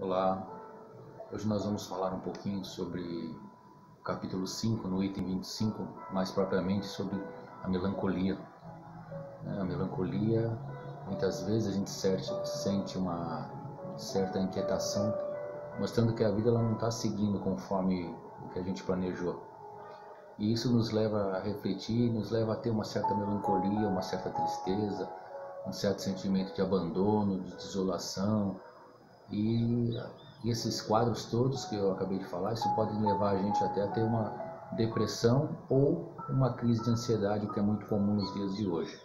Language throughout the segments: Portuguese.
Olá, hoje nós vamos falar um pouquinho sobre o capítulo 5, no item 25, mais propriamente sobre a melancolia. A melancolia, muitas vezes a gente sente uma certa inquietação, mostrando que a vida ela não está seguindo conforme o que a gente planejou. E isso nos leva a refletir, nos leva a ter uma certa melancolia, uma certa tristeza, um certo sentimento de abandono, de desolação. E esses quadros todos que eu acabei de falar, isso pode levar a gente até a ter uma depressão ou uma crise de ansiedade, o que é muito comum nos dias de hoje.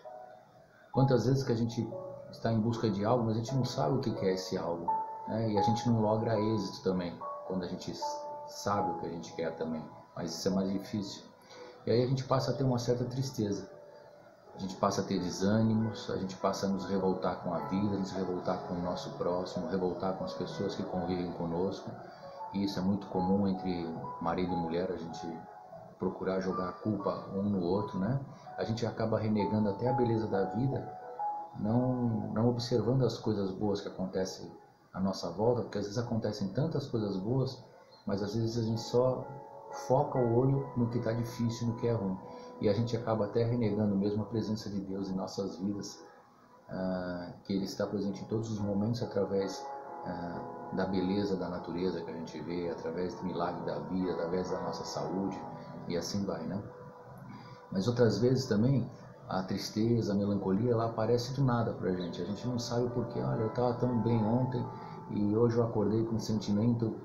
Quantas vezes que a gente está em busca de algo, mas a gente não sabe o que é esse algo, né? E a gente não logra êxito também, quando a gente sabe o que a gente quer também, mas isso é mais difícil. E aí a gente passa a ter uma certa tristeza. A gente passa a ter desânimos, a gente passa a nos revoltar com a vida, nos revoltar com o nosso próximo, revoltar com as pessoas que convivem conosco. E isso é muito comum entre marido e mulher, a gente procurar jogar a culpa um no outro, né? A gente acaba renegando até a beleza da vida, não observando as coisas boas que acontecem à nossa volta, porque às vezes acontecem tantas coisas boas, mas às vezes a gente só foca o olho no que está difícil, no que é ruim. E a gente acaba até renegando mesmo a presença de Deus em nossas vidas, que Ele está presente em todos os momentos através da beleza da natureza que a gente vê, através do milagre da vida, através da nossa saúde, e assim vai, né? Mas outras vezes também a tristeza, a melancolia, ela aparece do nada pra gente. A gente não sabe o porquê. Olha, eu estava tão bem ontem e hoje eu acordei com um sentimento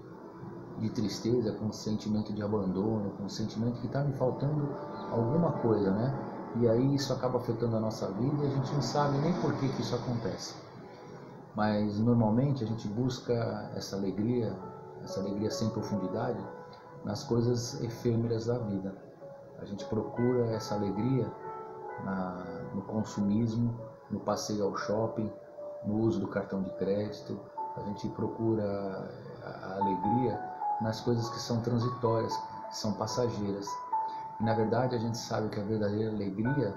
de tristeza, com um sentimento de abandono, com um sentimento que está me faltando alguma coisa, né? E aí isso acaba afetando a nossa vida e a gente não sabe nem por que isso acontece. Mas normalmente a gente busca essa alegria sem profundidade, nas coisas efêmeras da vida. A gente procura essa alegria no consumismo, no passeio ao shopping, no uso do cartão de crédito. A gente procura a alegria nas coisas que são transitórias, que são passageiras. E na verdade a gente sabe que a verdadeira alegria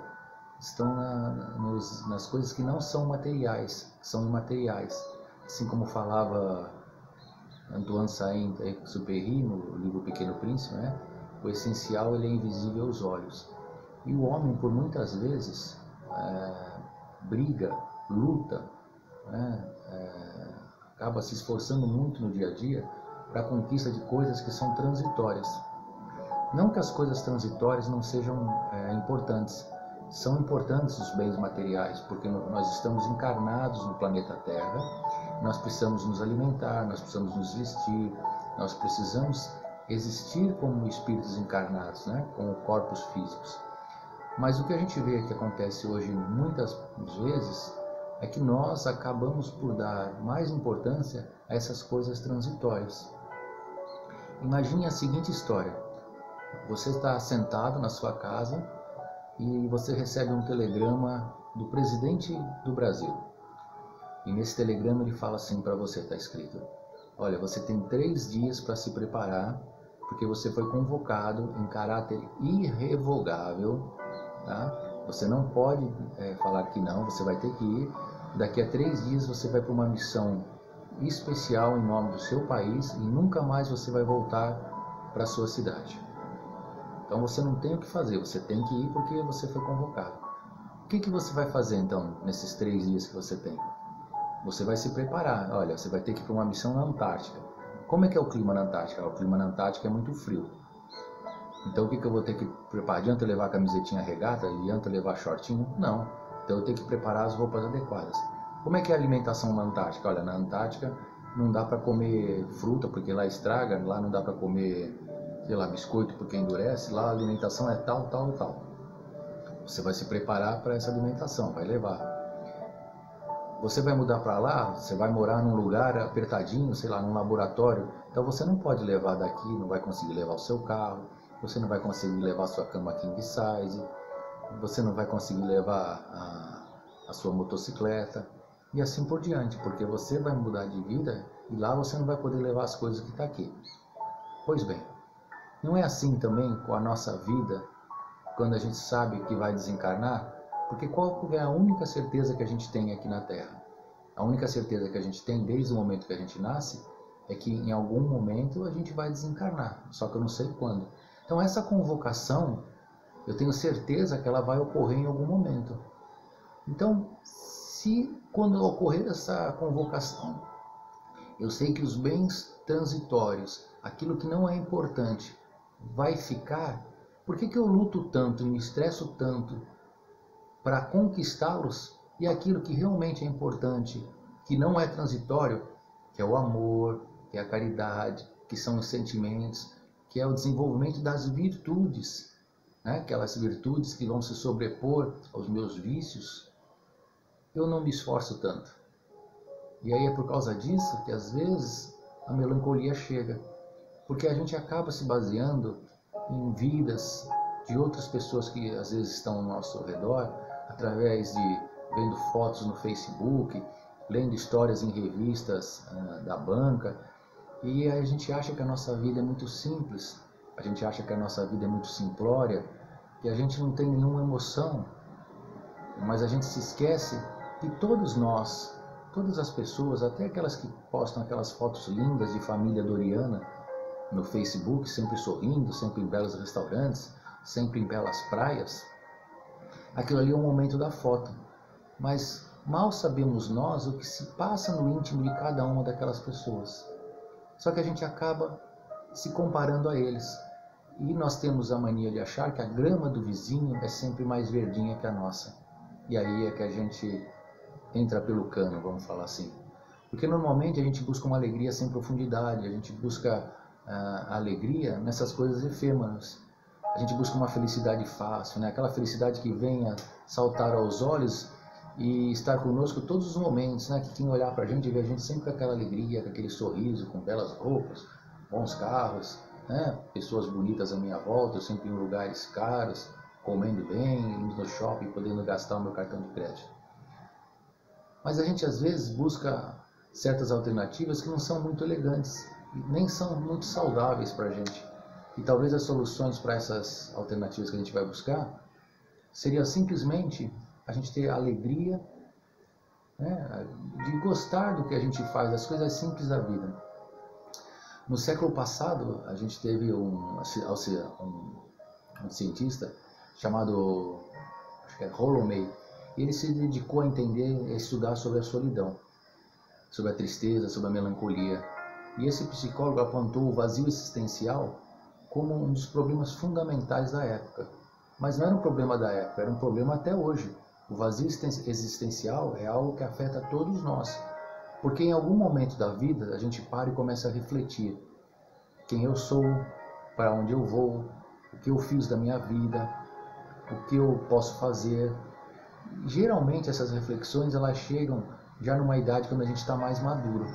estão nas coisas que não são materiais, que são imateriais. Assim como falava Antoine Saint-Exupéry no livro Pequeno Príncipe, né? O essencial ele é invisível aos olhos. E o homem, por muitas vezes, briga, luta, né? Acaba se esforçando muito no dia a dia para a conquista de coisas que são transitórias. Não que as coisas transitórias não sejam importantes. São importantes os bens materiais, porque nós estamos encarnados no planeta Terra, nós precisamos nos alimentar, nós precisamos nos vestir, nós precisamos existir como espíritos encarnados, né? Como corpos físicos. Mas o que a gente vê que acontece hoje muitas vezes é que nós acabamos por dar mais importância a essas coisas transitórias. Imagine a seguinte história: você está sentado na sua casa e você recebe um telegrama do presidente do Brasil. E nesse telegrama ele fala assim para você, está escrito: olha, você tem 3 dias para se preparar, porque você foi convocado em caráter irrevogável, tá? Você não pode falar que não, você vai ter que ir. Daqui a 3 dias você vai para uma missão especial em nome do seu país e nunca mais você vai voltar para a sua cidade. Então você não tem o que fazer, você tem que ir porque você foi convocado. O que você vai fazer então nesses 3 dias que você tem? Você vai se preparar. Olha, você vai ter que ir para uma missão na Antártica. Como é que é o clima na Antártica? O clima na Antártica é muito frio. Então o que eu vou ter que preparar? Adianta levar camisetinha regata? Adianta levar shortinho? Não. Então eu tenho que preparar as roupas adequadas. Como é que é a alimentação na Antártica? Olha, na Antártica não dá para comer fruta porque lá estraga, lá não dá para comer, sei lá, biscoito porque endurece, lá a alimentação é tal, tal, tal. Você vai se preparar para essa alimentação, vai levar. Você vai mudar para lá, você vai morar num lugar apertadinho, sei lá, num laboratório, então você não pode levar daqui, não vai conseguir levar o seu carro, você não vai conseguir levar a sua cama king size, você não vai conseguir levar a sua motocicleta e assim por diante, porque você vai mudar de vida e lá você não vai poder levar as coisas que está aqui. Pois bem, não é assim também com a nossa vida, quando a gente sabe que vai desencarnar? Porque qual é a única certeza que a gente tem aqui na Terra? A única certeza que a gente tem desde o momento que a gente nasce é que em algum momento a gente vai desencarnar, só que eu não sei quando. Então essa convocação, eu tenho certeza que ela vai ocorrer em algum momento. Então, se quando ocorrer essa convocação, eu sei que os bens transitórios, aquilo que não é importante, vai ficar, por que eu luto tanto, me estresso tanto para conquistá-los e aquilo que realmente é importante, que não é transitório, que é o amor, que é a caridade, que são os sentimentos, que é o desenvolvimento das virtudes, né? Aquelas virtudes que vão se sobrepor aos meus vícios, eu não me esforço tanto. E aí é por causa disso que às vezes a melancolia chega, porque a gente acaba se baseando em vidas de outras pessoas que às vezes estão ao nosso redor, através de vendo fotos no Facebook, lendo histórias em revistas da banca, e a gente acha que a nossa vida é muito simples, a gente acha que a nossa vida é muito simplória, que a gente não tem nenhuma emoção, mas a gente se esquece que todos nós, todas as pessoas, até aquelas que postam aquelas fotos lindas de família doriana no Facebook, sempre sorrindo, sempre em belos restaurantes, sempre em belas praias, aquilo ali é um momento da foto, mas mal sabemos nós o que se passa no íntimo de cada uma daquelas pessoas. Só que a gente acaba se comparando a eles. E nós temos a mania de achar que a grama do vizinho é sempre mais verdinha que a nossa. E aí é que a gente entra pelo cano, vamos falar assim. Porque normalmente a gente busca uma alegria sem profundidade, a gente busca a alegria nessas coisas efêmeras. A gente busca uma felicidade fácil, né? Aquela felicidade que venha saltar aos olhos e estar conosco todos os momentos, né? Que quem olhar para a gente vê a gente sempre com aquela alegria, com aquele sorriso, com belas roupas, bons carros, né? Pessoas bonitas à minha volta, eu sempre em lugares caros, comendo bem, indo no shopping, podendo gastar o meu cartão de crédito. Mas a gente às vezes busca certas alternativas que não são muito elegantes, nem são muito saudáveis para a gente. E talvez as soluções para essas alternativas que a gente vai buscar seria simplesmente a gente ter a alegria, né, de gostar do que a gente faz, das coisas simples da vida. No século passado, a gente teve um cientista chamado, acho que é Rollo May, e ele se dedicou a entender e estudar sobre a solidão, sobre a tristeza, sobre a melancolia. E esse psicólogo apontou o vazio existencial como um dos problemas fundamentais da época. Mas não era um problema da época, era um problema até hoje. O vazio existencial é algo que afeta todos nós. Porque em algum momento da vida a gente para e começa a refletir quem eu sou, para onde eu vou, o que eu fiz da minha vida, o que eu posso fazer. Geralmente essas reflexões elas chegam já numa idade quando a gente está mais maduro.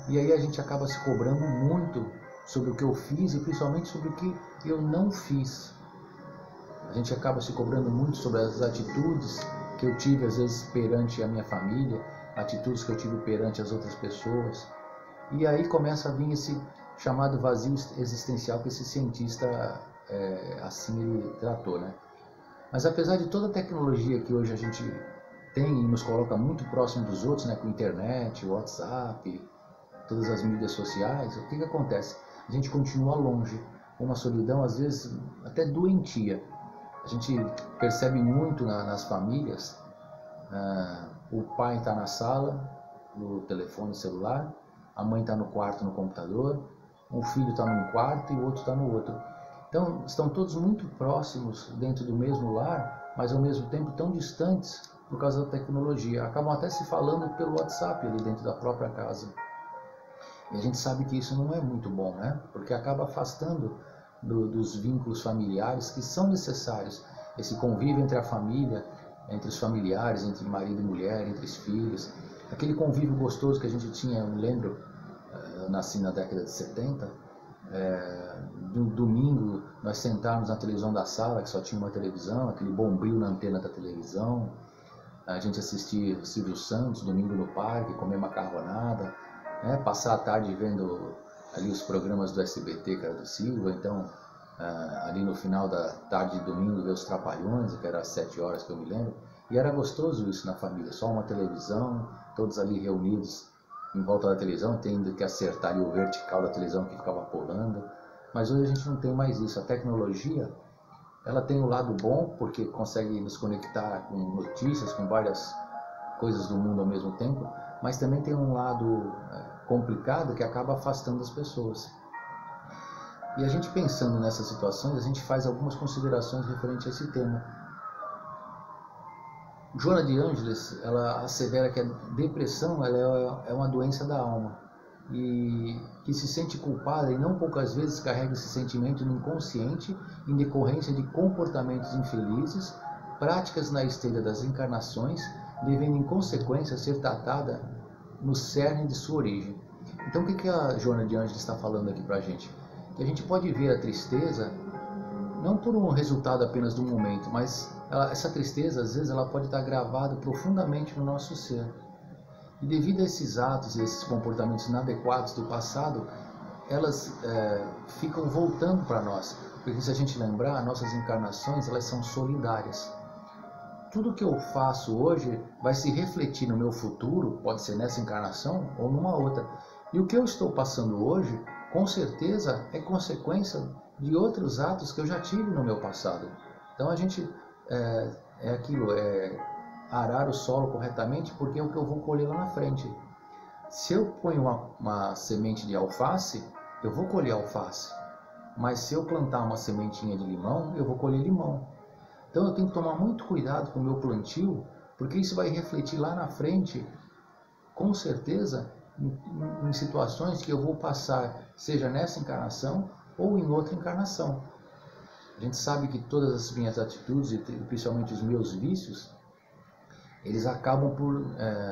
E aí a gente acaba se cobrando muito sobre o que eu fiz e principalmente sobre o que eu não fiz. A gente acaba se cobrando muito sobre as atitudes que eu tive às vezes perante a minha família, atitudes que eu tive perante as outras pessoas. E aí começa a vir esse chamado vazio existencial que esse cientista assim ele tratou, né? Mas apesar de toda a tecnologia que hoje a gente tem e nos coloca muito próximo dos outros, né, com a internet, o WhatsApp, todas as mídias sociais, o que acontece? A gente continua longe, uma solidão às vezes até doentia. A gente percebe muito nas famílias, o pai está na sala, no telefone celular, a mãe está no quarto no computador, o filho está num quarto e o outro está no outro. Então estão todos muito próximos dentro do mesmo lar, mas ao mesmo tempo tão distantes por causa da tecnologia. Acabam até se falando pelo WhatsApp ali dentro da própria casa. E a gente sabe que isso não é muito bom, né? Porque acaba afastando dos vínculos familiares que são necessários. Esse convívio entre a família, entre os familiares, entre marido e mulher, entre os filhos. Aquele convívio gostoso que a gente tinha, eu me lembro, eu nasci na década de 70, no domingo nós sentarmos na televisão da sala, que só tinha uma televisão, aquele bombril na antena da televisão, a gente assistir Silvio Santos, domingo no parque, comer macarronada, né? Passar a tarde vendo ali os programas do SBT, que era do Silvio, então ali no final da tarde de domingo ver os Trapalhões, que era às 7 horas que eu me lembro, e era gostoso isso na família, só uma televisão, todos ali reunidos em volta da televisão, tendo que acertar ali o vertical da televisão que ficava pulando. Mas hoje a gente não tem mais isso. A tecnologia, ela tem um lado bom, porque consegue nos conectar com notícias, com várias coisas do mundo ao mesmo tempo, mas também tem um lado complicado que acaba afastando as pessoas. E a gente pensando nessas situações, a gente faz algumas considerações referentes a esse tema. Joana de Ângeles, ela assevera que a depressão ela é uma doença da alma e que se sente culpada e não poucas vezes carrega esse sentimento no inconsciente em decorrência de comportamentos infelizes, práticas na esteira das encarnações, devendo em consequência ser tratada no cerne de sua origem. Então o que a Joana de Ângeles está falando aqui para a gente? Que a gente pode ver a tristeza não por um resultado apenas do momento, mas essa tristeza às vezes ela pode estar gravada profundamente no nosso ser. E devido a esses atos e esses comportamentos inadequados do passado, elas ficam voltando para nós. Porque se a gente lembrar, nossas encarnações elas são solidárias. Tudo que eu faço hoje vai se refletir no meu futuro, pode ser nessa encarnação ou numa outra. E o que eu estou passando hoje, com certeza, é consequência de outros atos que eu já tive no meu passado. Então a gente é aquilo, arar o solo corretamente, porque é o que eu vou colher lá na frente. Se eu ponho uma semente de alface, eu vou colher alface. Mas se eu plantar uma sementinha de limão, eu vou colher limão. Então eu tenho que tomar muito cuidado com o meu plantio, porque isso vai refletir lá na frente, com certeza, em situações que eu vou passar, seja nessa encarnação ou em outra encarnação. A gente sabe que todas as minhas atitudes, e principalmente os meus vícios, eles acabam por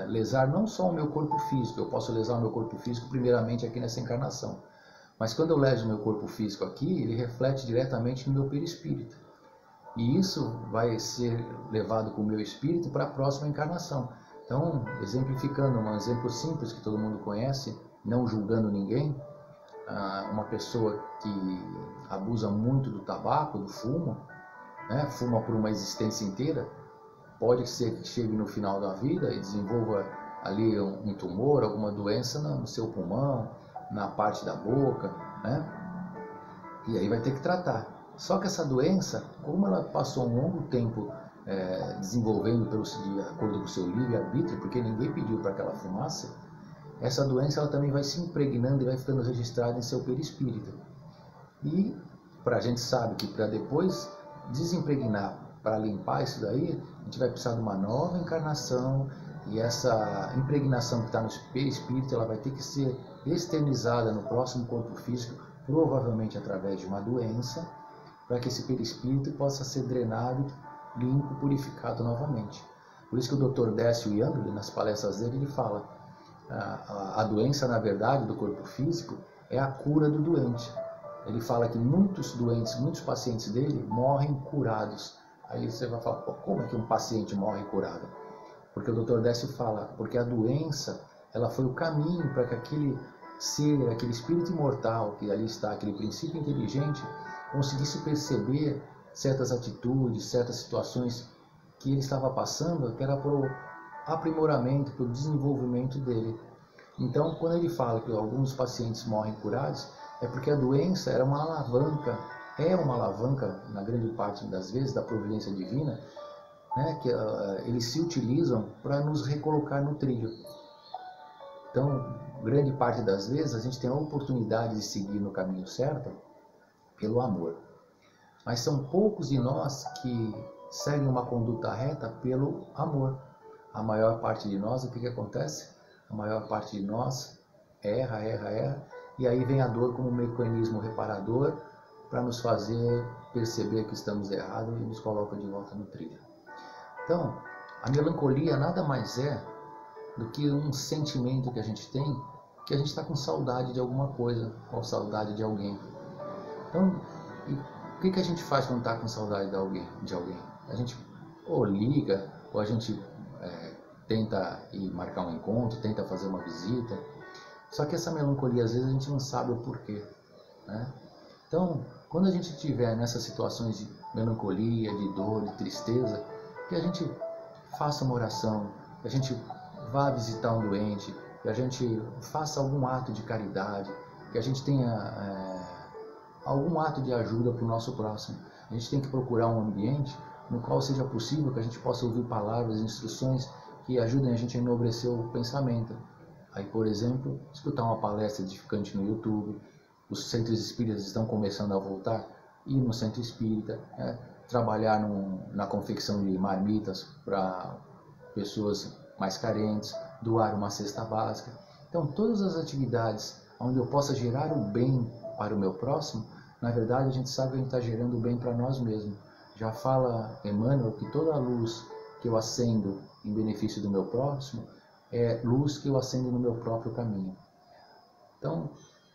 lesar não só o meu corpo físico. Eu posso lesar o meu corpo físico primeiramente aqui nessa encarnação, mas quando eu leso o meu corpo físico aqui, ele reflete diretamente no meu perispírito. E isso vai ser levado com o meu espírito para a próxima encarnação. Então, exemplificando um exemplo simples que todo mundo conhece, não julgando ninguém, uma pessoa que abusa muito do tabaco, do fumo, fuma por uma existência inteira, pode ser que chegue no final da vida e desenvolva ali um tumor, alguma doença no seu pulmão, na parte da boca, e aí vai ter que tratar. Só que essa doença, como ela passou um longo tempo desenvolvendo de acordo com o seu livre-arbítrio, porque ninguém pediu para que ela fumasse, essa doença ela também vai se impregnando e vai ficando registrada em seu perispírito. E a gente sabe que para depois desimpregnar, para limpar isso daí, a gente vai precisar de uma nova encarnação, e essa impregnação que está no perispírito, ela vai ter que ser externizada no próximo corpo físico, provavelmente através de uma doença, para que esse perispírito possa ser drenado, limpo, purificado novamente. Por isso que o Dr. Décio Yandoli, nas palestras dele, ele fala: a doença, na verdade, do corpo físico é a cura do doente. Ele fala que muitos doentes, muitos pacientes dele morrem curados. Aí você vai falar: como é que um paciente morre curado? Porque o Dr. Décio fala, porque a doença, ela foi o caminho para que aquele ser, aquele espírito imortal que ali está, aquele princípio inteligente, conseguisse perceber certas atitudes, certas situações que ele estava passando, que era para o aprimoramento, para o desenvolvimento dele. Então, quando ele fala que alguns pacientes morrem curados, é porque a doença era uma alavanca, na grande parte das vezes, da providência divina, que eles se utilizam para nos recolocar no trilho. Então, grande parte das vezes, a gente tem a oportunidade de seguir no caminho certo pelo amor. Mas são poucos de nós que seguem uma conduta reta pelo amor. A maior parte de nós, o que acontece? A maior parte de nós erra, e aí vem a dor como um mecanismo reparador para nos fazer perceber que estamos errados e nos coloca de volta no trilho. Então, a melancolia nada mais é do que um sentimento que a gente tem, que a gente está com saudade de alguma coisa, ou saudade de alguém. Então, o que a gente faz quando está com saudade de alguém? A gente ou liga, ou a gente tenta ir marcar um encontro, tenta fazer uma visita. Só que essa melancolia, às vezes, a gente não sabe o porquê, Então, quando a gente estiver nessas situações de melancolia, de dor, de tristeza, que a gente faça uma oração, que a gente vá visitar um doente, que a gente faça algum ato de caridade, que a gente tenha algum ato de ajuda para o nosso próximo. A gente tem que procurar um ambiente no qual seja possível que a gente possa ouvir palavras, instruções que ajudem a gente a enobrecer o pensamento. Aí, por exemplo, escutar uma palestra edificante no YouTube. Os centros espíritas estão começando a voltar, ir no centro espírita, trabalhar na confecção de marmitas para pessoas mais carentes, doar uma cesta básica. Então, todas as atividades onde eu possa gerar o bem para o meu próximo, na verdade, a gente sabe que a gente está gerando o bem para nós mesmos. Já fala Emmanuel que toda a luz que eu acendo em benefício do meu próximo é luz que eu acendo no meu próprio caminho. Então,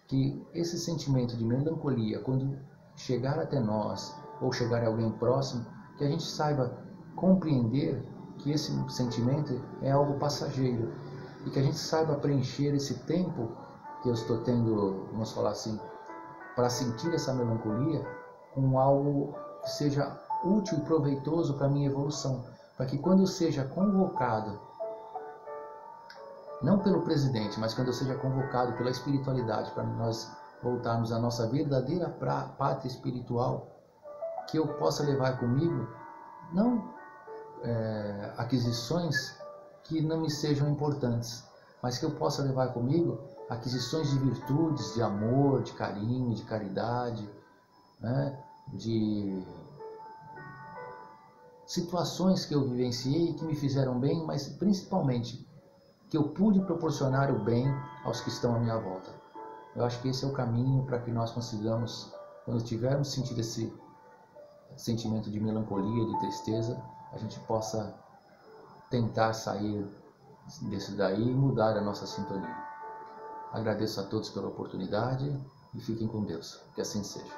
que esse sentimento de melancolia, quando chegar até nós, ou chegar a alguém próximo, que a gente saiba compreender que esse sentimento é algo passageiro, e que a gente saiba preencher esse tempo que eu estou tendo, vamos falar assim, para sentir essa melancolia, com algo que seja útil e proveitoso para a minha evolução, para que quando eu seja convocado, não pelo presidente, mas quando eu seja convocado pela espiritualidade para nós voltarmos à nossa verdadeira pátria espiritual, que eu possa levar comigo não aquisições que não me sejam importantes, mas que eu possa levar comigo aquisições de virtudes, de amor, de carinho, de caridade, né? De situações que eu vivenciei e que me fizeram bem, mas principalmente que eu pude proporcionar o bem aos que estão à minha volta. Eu acho que esse é o caminho para que nós consigamos, quando tivermos sentido esse sentimento de melancolia, de tristeza, a gente possa tentar sair desse daí e mudar a nossa sintonia. Agradeço a todos pela oportunidade e fiquem com Deus. Que assim seja.